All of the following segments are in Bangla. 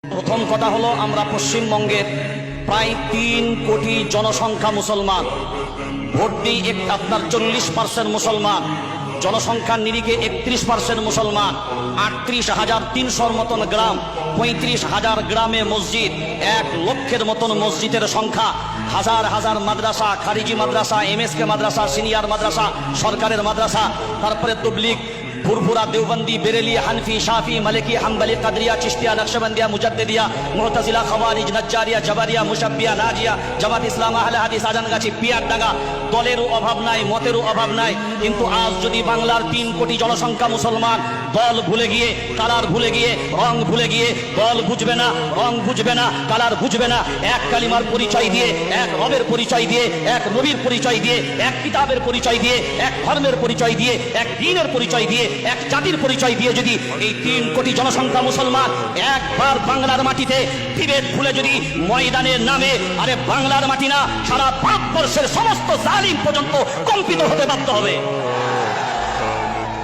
প্রথম কথা হলো আমরা পশ্চিমবঙ্গের প্রায় ৩ কোটি জনসংখ্যা মুসলমান, ভোট দিই আপনার 40% মুসলমান, জনসংখ্যার নিরিখে 31% মুসলমান, 38,300 মতন গ্রাম, 35,000 গ্রামে মসজিদ, 1 লক্ষের মতন মসজিদের সংখ্যা, হাজার হাজার মাদ্রাসা, খারিজি মাদ্রাসা, এমএসকে মাদ্রাসা, সিনিয়র মাদ্রাসা, সরকারের মাদ্রাসা, তারপরে তবলিগ, ফুরফুরা, দেওবন্দি, বেরেলি, হানফি, শাফি, মালিকি, হাম্বলি, কাদরিয়া, চিশতিয়া, নকশবন্দিয়া, মুজাদ্দিদিয়া, মুতাজিলা, খাওয়ারিজ, নজ্জারিয়া, জাবারিয়া, মুশাব্বিয়া, নাজিয়া, জামাত ইসলাম, আহলে হাদিস, আজানগাছি, পিয়ারডাঙ্গা। দলেরও অভাব নাই, মতেরও অভাব নাই, কিন্তু আজ যদি বাংলার 3 কোটি জনসংখ্যা মুসলমান দল ভুলে গিয়ে, কালার ভুলে গিয়ে, রং ভুলে গিয়ে, দল বুঝবে না, রং বুঝবে না, কালার বুঝবে না, এক কালিমার পরিচয় দিয়ে, এক রবের পরিচয় দিয়ে, এক নবীর পরিচয় দিয়ে, এক কিতাবের পরিচয় দিয়ে, এক ধর্মের পরিচয় দিয়ে, এক দ্বীনের পরিচয় দিয়ে, এক জাতির পরিচয় দিয়ে যদি এই 3 কোটি জনসংখ্যা মুসলমান একবার বাংলার মাটিতে বিভেদ ভুলে যদি ময়দানের নামে, আরে বাংলার মাটি না, সারা ভারতবর্ষের সমস্ত জালিম পর্যন্ত কম্পিত হতে বাধ্য হবে।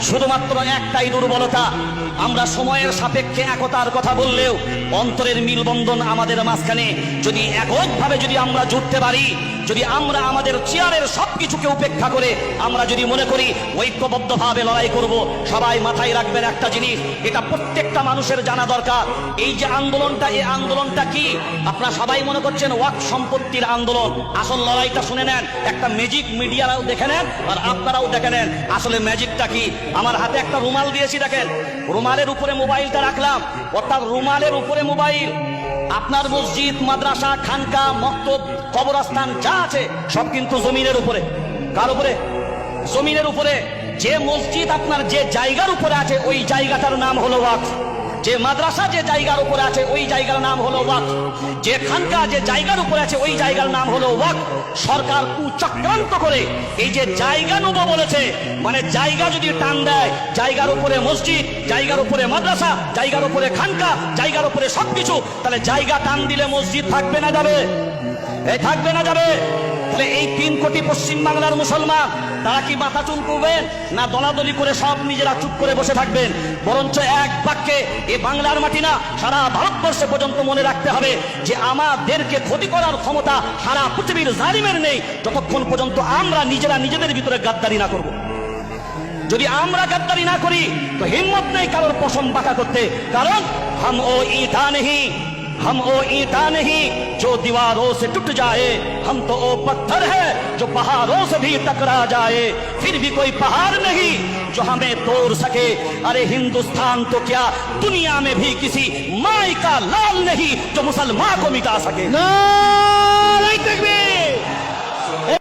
শুধুমাত্র একটাই দুর্বলতা, আমরা সময়ের সাপেক্ষে একতার কথা বললেও অন্তরের মিলবন্ধন আমাদের মাঝখানে যদি এককভাবে যদি আমরা জুটতে পারি, যদি আমরা আমাদের চেয়ারের সবকিছুকে উপেক্ষা করে আমরা যদি মনে করি ঐক্যবদ্ধভাবে লড়াই করব, সবাই মাথায় রাখবেন একটা জিনিস, এটা প্রত্যেকটা মানুষের জানা দরকার। এই যে আন্দোলনটা, এই আন্দোলনটা কি? আপনারা সবাই মনে করছেন ওয়াক্ফ সম্পত্তির আন্দোলন, আসল লড়াইটা শুনে নেন, একটা ম্যাজিক মিডিয়ারাও দেখে নেন আর আপনারাও দেখে নেন আসলে ম্যাজিকটা কি। আমার হাতে একটা রুমাল দিয়েছি, দেখেন, রুমালের উপরে মোবাইলটা রাখলাম, অর্থাৎ রুমালের উপরে মোবাইল। আপনার মসজিদ, মাদ্রাসা, খানকা, মক্তব, কবরস্থান যা আছে সব কিন্তু জমিনের উপরে। কার উপরে? জমিনের উপরে। যে মসজিদ আপনার যে জায়গার উপরে আছে ওই জায়গাটার নাম হলো ওয়াকফ, যে মাদ্রাসা যে জায়গার উপরে আছে ওই জায়গার নাম হলো ওয়াকফ, যে খানকা যে জায়গার উপরে আছে ওই জায়গার নাম হলো ওয়াকফ। সরকার কুচক্রান্ত করে এই যে জায়গা নেব বলেছে, মানে জায়গা যদি টান দেয়, জায়গার উপরে মসজিদ, জায়গার উপরে মাদ্রাসা, জায়গার উপরে খানকা, জায়গার উপরে সবকিছু, তাহলে জায়গা টান দিলে মসজিদ থাকবে না যাবে? এই থাকবে না যাবে? তাহলে এই 3 কোটি পশ্চিম বাংলার মুসলমান তারা কি মাথা চুলকাবেন না দলাদলি করে সব নিজেরা চুপ করে বসে থাকবেন? বরঞ্চ এক বাক্যে এ বাংলার মাটি না, সারা ভারতবর্ষে পর্যন্ত মনে রাখতে হবে যে আমাদেরকে ক্ষতি করার ক্ষমতা সারা পৃথিবীর জালিমের নেই, যতক্ষণ পর্যন্ত আমরা নিজেরা নিজেদের ভিতরে গাদ্দারি না করব। যদি আমরা গাদ্দারি না করি তো হিম্মত নেই কারোর পশম বাঁকা করতে, কারণ হাম ও ইটা নেই, हम वो ईटा नहीं जो दीवारों से टूट जाए, हम तो वो पत्थर है जो पहाड़ों से भी टकरा जाए, फिर भी कोई पहाड़ नहीं जो हमें तोड़ सके। अरे हिंदुस्तान तो क्या दुनिया में भी किसी माई का लाल नहीं जो मुसलमान को मिटा सके।